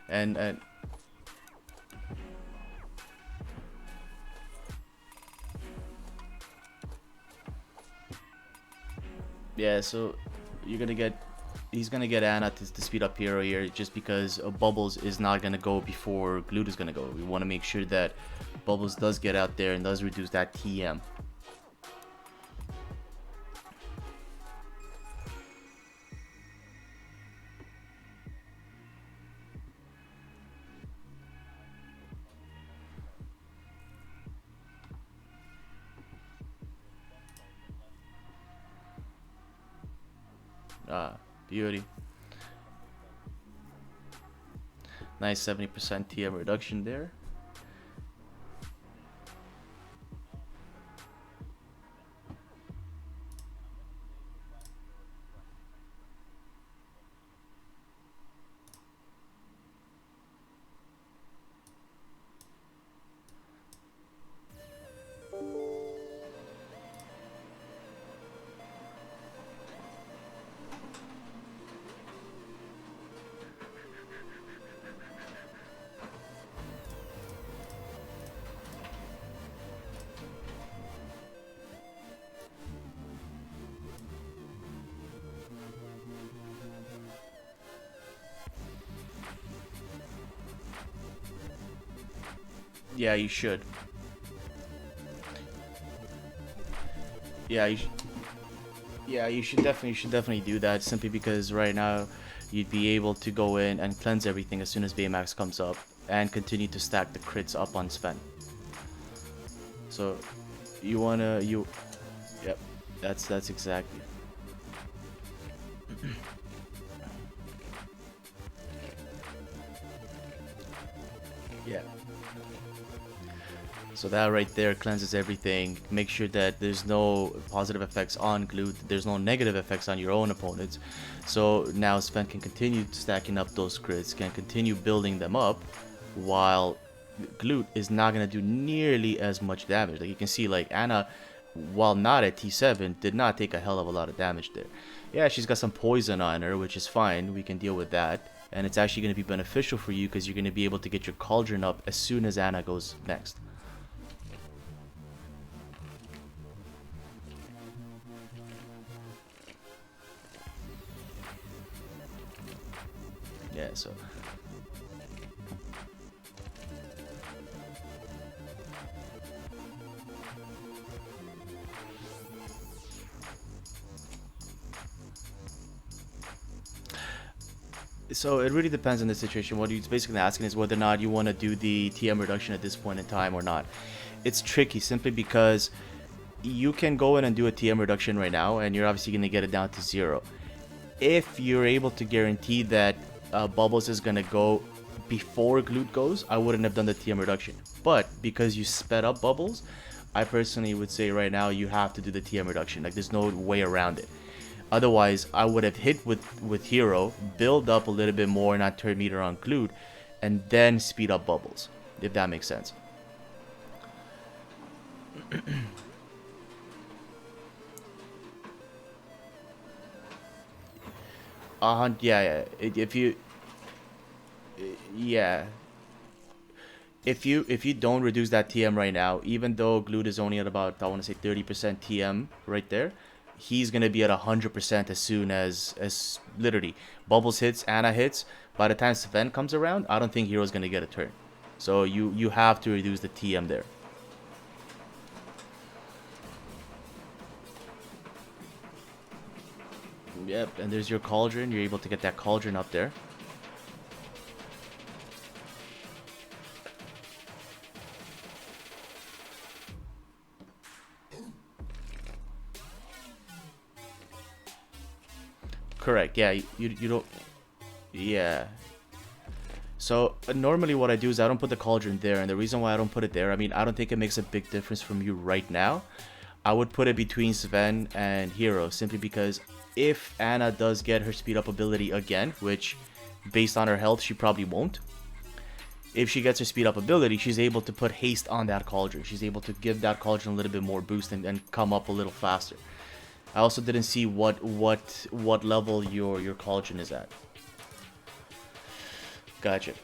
And yeah, so you're gonna get he's gonna get Anna to speed up Hero here just because Bubbles is not gonna go before Glute is gonna go. We want to make sure that Bubbles does get out there and does reduce that TM. Ah, beauty. Nice 70% TM reduction there. Yeah, you should. Yeah, yeah, you should definitely do that simply because right now you'd be able to go in and cleanse everything as soon as Baymax comes up and continue to stack the crits up on Sven. So you wanna you yep, that's exactly. Yeah. So that right there cleanses everything. Make sure that there's no positive effects on Glute. There's no negative effects on your own opponents. So now Sven can continue stacking up those crits, can continue building them up, while Glute is not gonna do nearly as much damage. Like you can see, like Anna, while not at T7, did not take a hell of a lot of damage there. Yeah, she's got some poison on her, which is fine. We can deal with that. And it's actually going to be beneficial for you because you're going to be able to get your cauldron up as soon as Anna goes next. Yeah, so it really depends on the situation. What he's basically asking is whether or not you want to do the TM reduction at this point in time or not. It's tricky simply because you can go in and do a TM reduction right now and you're obviously going to get it down to 0. If you're able to guarantee that Bubbles is going to go before Glute goes, I wouldn't have done the TM reduction. But because you sped up Bubbles, I personally would say right now you have to do the TM reduction. Like there's no way around it. Otherwise, I would have hit with Hiro, build up a little bit more, not turn meter on Glute, and then speed up Bubbles, if that makes sense. Yeah, yeah. If you, yeah, if you don't reduce that TM right now, even though Glute is only at about I want to say 30% TM right there, he's gonna be at 100% as soon as literally Bubbles hits, Anna hits. By the time Sven comes around, I don't think Hero's gonna get a turn. So you have to reduce the TM there. Yep, and there's your cauldron. You're able to get that cauldron up there. Correct. Yeah, you don't. Yeah. So normally what I do is I don't put the cauldron there, and the reason why I don't put it there, I mean, I don't think it makes a big difference from you right now. I would put it between Sven and Hiro, simply because if Anna does get her speed up ability again, which based on her health she probably won't, if she gets her speed up ability, she's able to put haste on that cauldron. She's able to give that cauldron a little bit more boost and come up a little faster. I also didn't see what level your cauldron is at. Gotcha.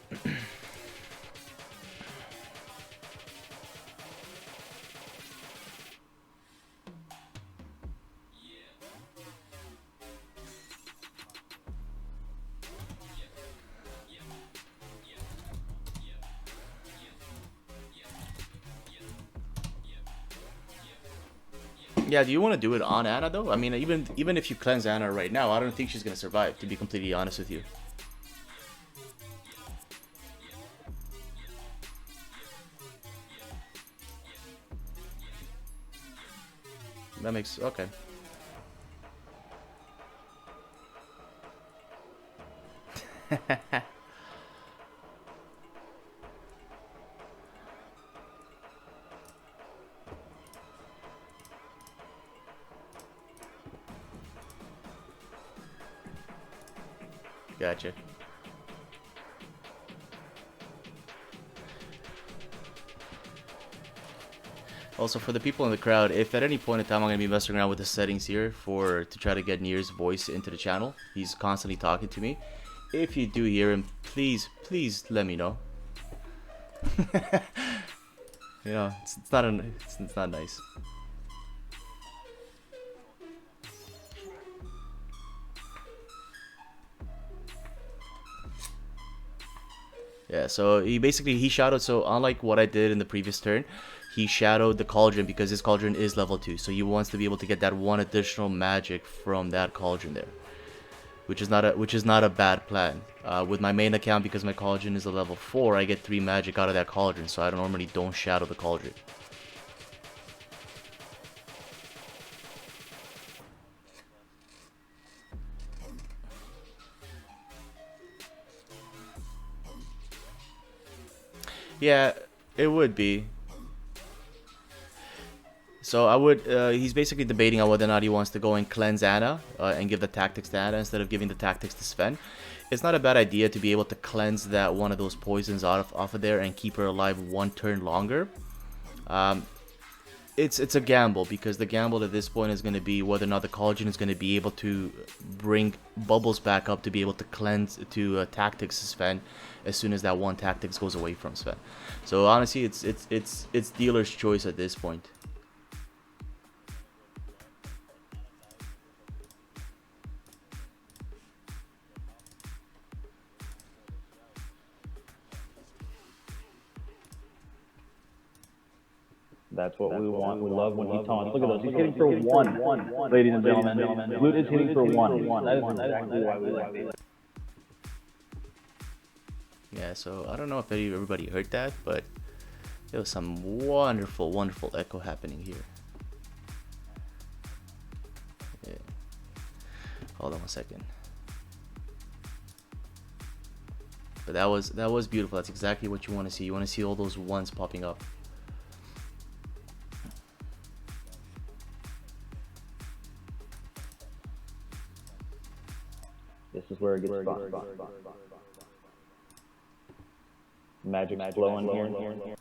Yeah, do you want to do it on Anna though? I mean, even if you cleanse Anna right now, I don't think she's gonna survive. To be completely honest with you. That makes okay. Gotcha. Also, for the people in the crowd, if at any point in time I'm gonna be messing around with the settings here to try to get Nier's voice into the channel, he's constantly talking to me. If you do hear him, please let me know. You know, it's not nice. Yeah, so he shadowed. So unlike what I did in the previous turn, he shadowed the cauldron because his cauldron is level 2. So he wants to be able to get that one additional magic from that cauldron there, which is not a bad plan. With my main account, because my cauldron is a level 4, I get 3 magic out of that cauldron. So I normally don't shadow the cauldron. Yeah, it would be. So I would, he's basically debating on whether or not he wants to go and cleanse Anna and give the tactics to Anna instead of giving the tactics to Sven. It's not a bad idea to be able to cleanse that one of those poisons off of there and keep her alive one turn longer. It's a gamble, because the gamble at this point is going to be whether or not the cauldron is going to be able to bring bubbles back up to be able to cleanse to tactics Sven as soon as that one tactics goes away from Sven. So honestly, it's dealer's choice at this point. That's what we want. We love when he taunts. Look at those. He's hitting for one, ladies and gentlemen. Loot is hitting for one. That is exactly why we like it. Yeah, so I don't know if everybody heard that, but there was some wonderful, wonderful echo happening here. Yeah. Hold on one second. But that was beautiful. That's exactly what you want to see. You want to see all those ones popping up. This is where it gets fun. Magic's flowing here.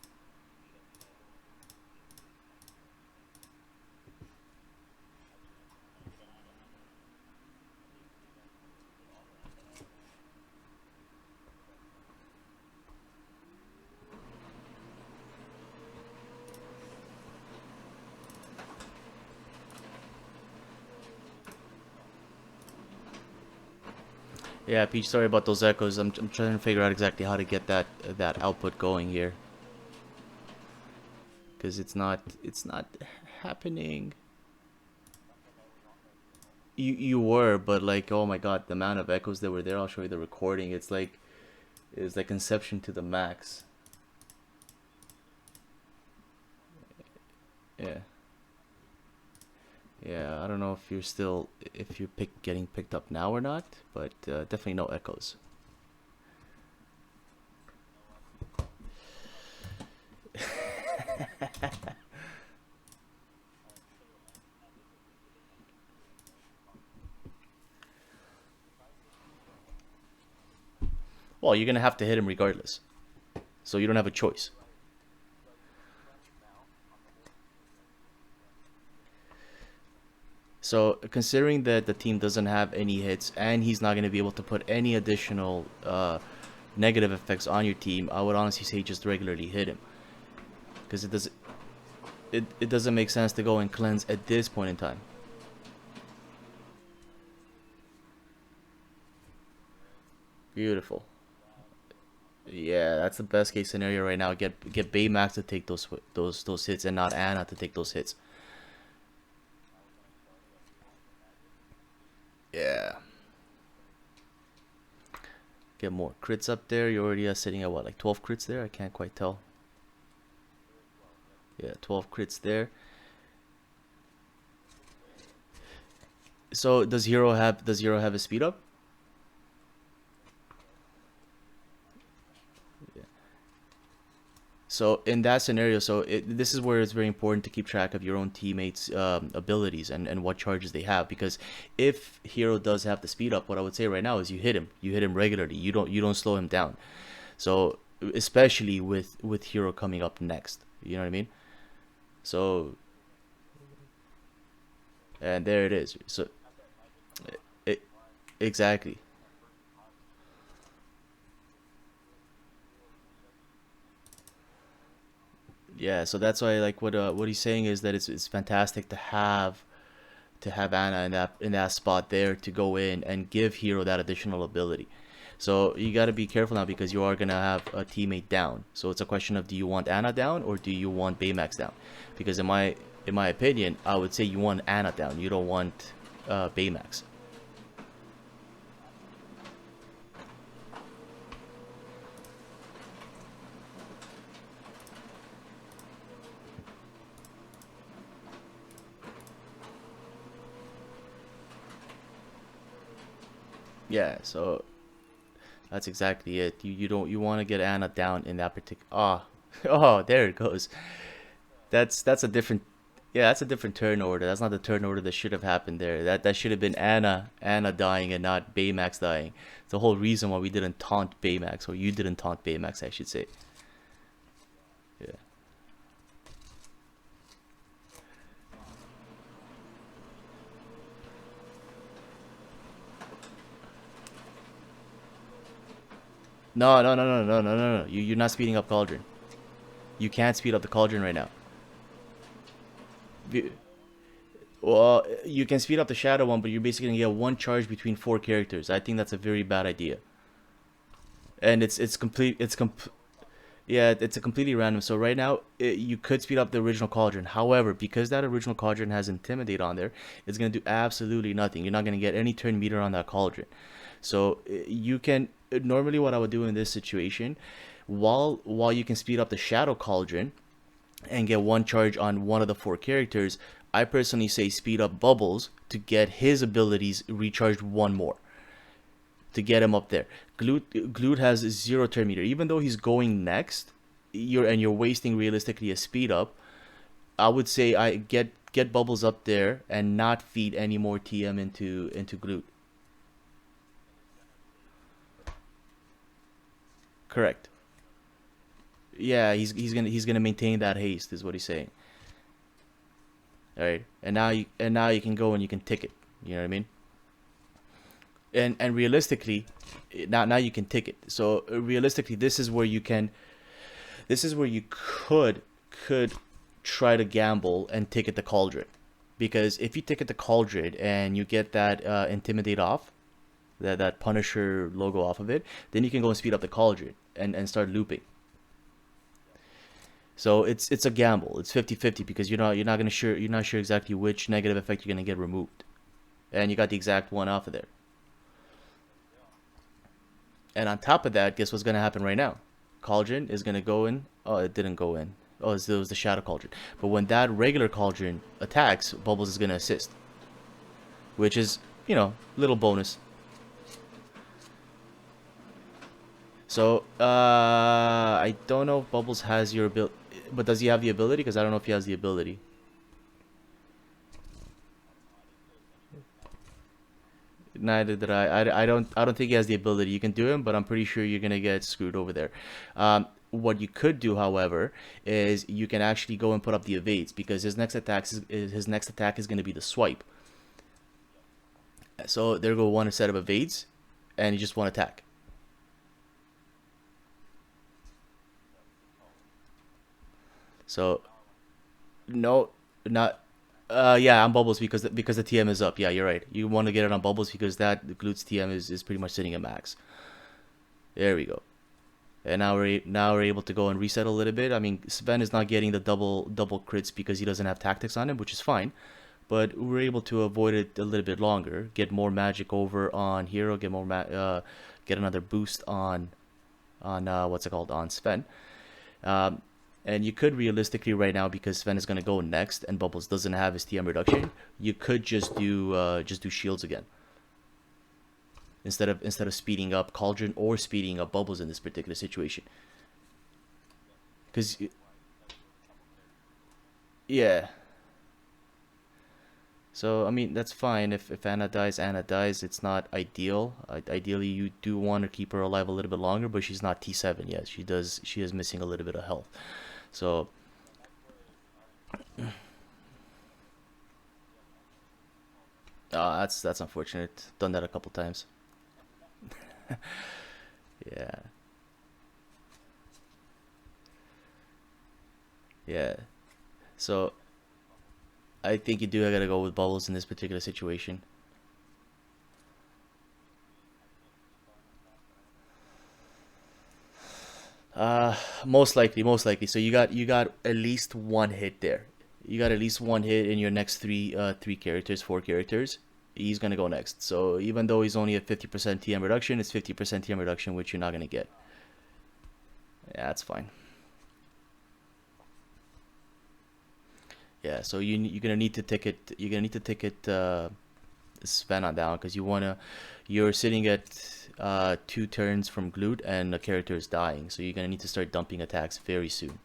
Yeah, Peach, sorry about those echoes. I'm trying to figure out exactly how to get that output going here, because it's not happening. You were, but like, oh my god, the amount of echoes that were there. I'll show you the recording. It's like Inception to the max. Yeah. Yeah, I don't know if you're getting picked up now or not, but definitely no echoes. Well, you're gonna have to hit him regardless, so you don't have a choice. So considering that the team doesn't have any hits and he's not going to be able to put any additional negative effects on your team, I would honestly say just regularly hit him, because it doesn't make sense to go and cleanse at this point in time. Beautiful. Yeah, that's the best case scenario right now. Get Baymax to take those hits and not Anna to take those hits. Yeah. Get more crits up there. You're already sitting at what, like 12 crits there? I can't quite tell. Yeah, 12 crits there. So does Hiro have a speed up? So in that scenario, this is where it's very important to keep track of your own teammates' abilities and what charges they have. Because if Hiro does have the speed up, what I would say right now is you hit him. You hit him regularly. You don't slow him down. So especially with Hiro coming up next, you know what I mean? So and there it is. So it exactly. Yeah, so that's why like what he's saying is that it's fantastic to have Anna in that spot there to go in and give Hero that additional ability. So you got to be careful now because you are gonna have a teammate down. So it's a question of, do you want Anna down or do you want Baymax down? Because in my opinion, I would say you want Anna down. You don't want Baymax. Yeah, so that's exactly it. You want to get Anna down in that particular. Oh, oh, there it goes. That's a different. Yeah, that's a different turn order. That's not the turn order that should have happened there. That should have been Anna dying and not Baymax dying. It's the whole reason why we didn't taunt Baymax, or you didn't taunt Baymax, I should say. Yeah. No, no, no, no, no, no, no, no. You're not speeding up Cauldron. You can't speed up the Cauldron right now. Be- Well, you can speed up the Shadow one, but you're basically gonna get one charge between four characters. I think that's a very bad idea. And it's complete. Yeah, it's a completely random. So right now, you could speed up the original Cauldron. However, because that original Cauldron has Intimidate on there, it's gonna do absolutely nothing. You're not gonna get any turn meter on that Cauldron. So you can normally what I would do in this situation, while you can speed up the Shadow Cauldron and get one charge on one of the four characters, I personally say speed up Bubbles to get his abilities recharged one more to get him up there. Glute has zero turn meter, even though he's going next. You're wasting realistically a speed up. I would say I get Bubbles up there and not feed any more TM into Glute. Correct. Yeah, he's gonna maintain that haste is what he's saying. All right, and now you can go and you can tick it. You know what I mean? And realistically, now you can tick it. So realistically, this is where you could try to gamble and ticket the Cauldron, because if you ticket the Cauldron and you get that Intimidate off, that Punisher logo off of it, then you can go and speed up the Cauldron and start looping. So it's a gamble. It's 50-50 because you're not sure exactly which negative effect you're gonna get removed, and you got the exact one off of there. And on top of that, guess what's gonna happen right now? Cauldron is gonna go in. Oh, it didn't go in. Oh, it was the Shadow Cauldron. But when that regular Cauldron attacks, Bubbles is gonna assist, which is little bonus. So I don't know if Bubbles has your ability, but does he have the ability? Because I don't know if he has the ability. Neither did I. I don't think he has the ability. You can do him, but I'm pretty sure you're gonna get screwed over there. What you could do, however, is you can actually go and put up the evades, because his next attack is gonna be the swipe. So there go one set of evades, and you just one attack. So no, not. Yeah, on bubbles because the TM is up. Yeah, you're right. You want to get it on bubbles because that Glute's TM is pretty much sitting at max. There we go. And now we're able to go and reset a little bit. I mean, Sven is not getting the double crits because he doesn't have tactics on him, which is fine. But we're able to avoid it a little bit longer. Get more magic over on Hiro. Get another boost on what's it called, on Sven. Um, and you could realistically right now, because Sven is gonna go next and Bubbles doesn't have his TM reduction, you could just do shields again instead of speeding up Cauldron or speeding up Bubbles in this particular situation. Because yeah. So I mean that's fine. If Anna dies, Anna dies. It's not ideal. Ideally, you do want to keep her alive a little bit longer, but she's not T7 yet. She is missing a little bit of health. So that's unfortunate. Done that a couple times. Yeah, yeah. So I think you do gotta go with Bubbles in this particular situation. Most likely, most likely. So you got at least one hit there. You got at least one hit in your next three characters, four characters. He's gonna go next. So even though he's only at 50% TM reduction, it's 50% TM reduction, which you're not gonna get. Yeah, that's fine. Yeah, so you're gonna need to ticket. You're gonna need to ticket Sven on down because you're sitting at 2 turns from glute and the character is dying, so you're gonna need to start dumping attacks very soon.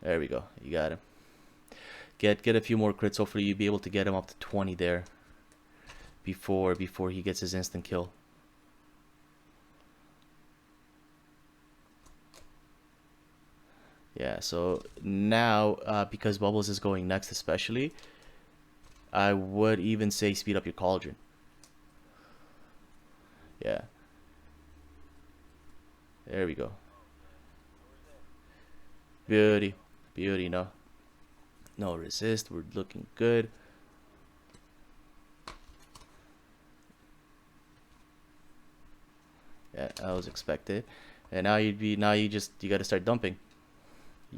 There we go. You got him. Get a few more crits. Hopefully you'll be able to get him up to 20 there before he gets his instant kill. Yeah, so now because Bubbles is going next especially, I would even say speed up your Cauldron. Yeah, there we go. Beauty, beauty, no resist, we're looking good. Yeah, that was expected. And now you got to start dumping.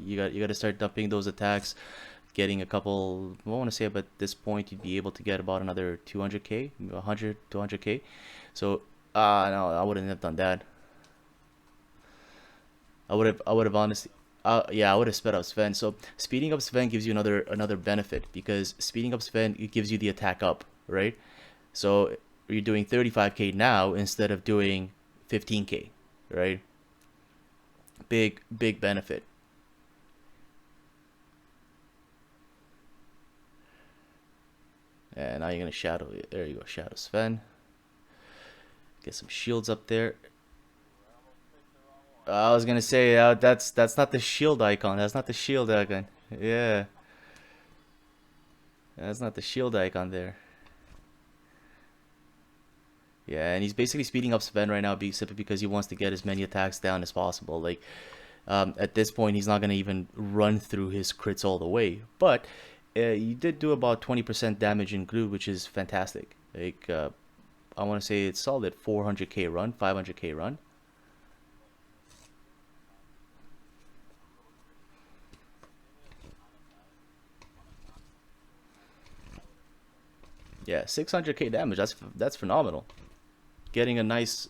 You got to start dumping those attacks, getting a couple. I want to say about this point you'd be able to get about another 200k, 100, 200k. So no, I wouldn't have done that. I would have honestly. Yeah, I would have sped up Sven. So speeding up Sven gives you another benefit because speeding up Sven it gives you the attack up, right? So you're doing 35k now instead of doing 15k, right? Big benefit. And now you're gonna shadow. There you go, shadow Sven. Get some shields up there. I was gonna say that's not the shield icon. That's not the shield icon. Yeah, that's not the shield icon there. Yeah, and he's basically speeding up Sven right now simply because he wants to get as many attacks down as possible. Like at this point, he's not gonna even run through his crits all the way. But you did do about 20% damage in glue, which is fantastic. Like I want to say it's solid 400k run, 500k run. Yeah, 600k damage. That's phenomenal. Getting a nice,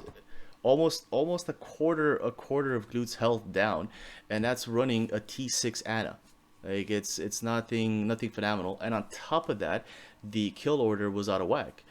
almost a quarter of Glute's health down, and that's running a T6 Ana. Like it's nothing phenomenal. And on top of that, the kill order was out of whack.